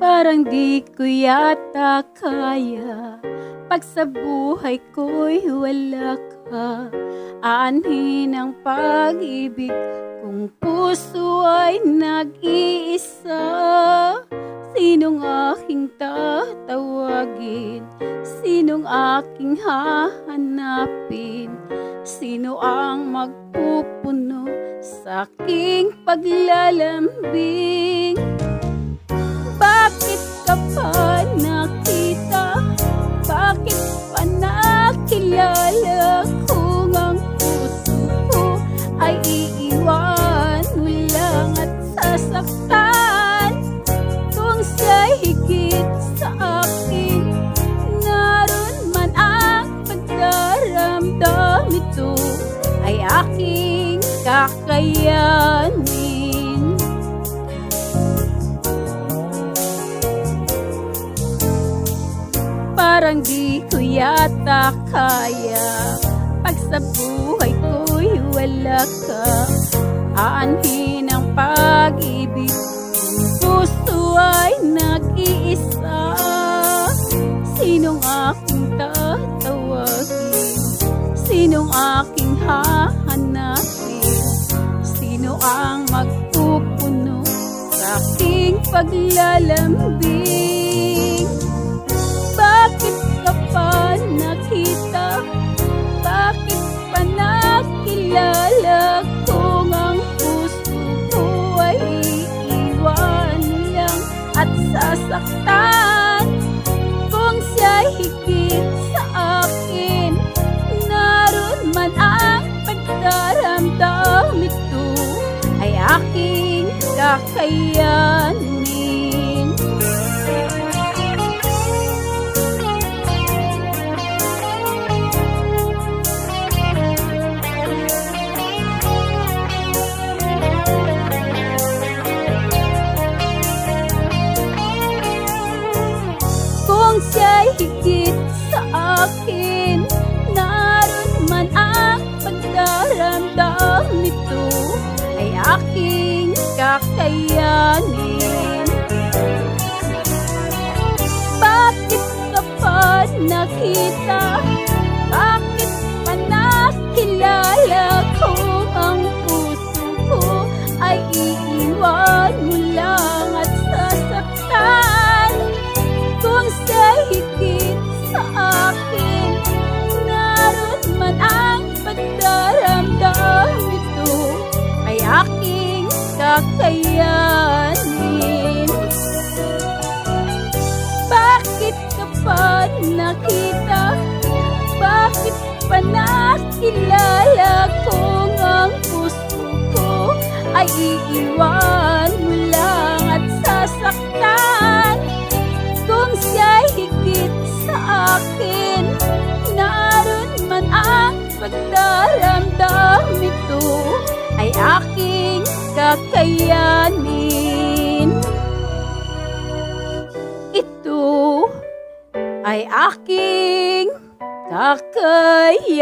Parang di ko yata kaya pag sa buhay ko'y wala ka. Aanhin ang pag-ibig kung puso ay nag-iisa. Sinong aking tatawagin? Sinong aking hahanapin? Sino ang magpupuno sa aking paglalambing? Bakit ka pa nakita? Bakit pa nakilala? Kung ang puso ko ay iiwan mo lang at sasaktan. Kung siya'y higit sa akin, naroon man ang pagdaramdam, ito ay aking kakayanin. Parang di ko yata kaya pag sa buhay ko'y wala ka. Aanhin ang pag-ibig kung puso ay nag-iisa. Sinong aking tatawagin? Sinong aking hahanapin? Sino ang magpupuno sa aking paglalambing? Bakit ka pa nakita? Bakit pa nakilala? Kung ang puso ko ay iiwan lang at sasaktan. Kung siya'y higit sa akin, naroon man ang pagdaramdam, ito ay aking kakayanin. Kung siya'y higit sa akin, naroon man ang pagdaramdam, nito ay aking kakayanin. Bakit ka pa nakita? Bakit pa nakilala? Kung ang puso ko ay iiwan mo lang at sasaktan. Kung siya'y higit sa akin, naroon man ang pagdaramdam, ito ay aking kakayanin. Bakit ka pa nakita? Bakit pa nakilala? Kung ang puso ko ay iiwan mo lang at sasaktan. Kung siya'y higit sa akin, naroon man ang pagdaramdam, ito ay aking kakayanin. Ito ay aking kakayanin.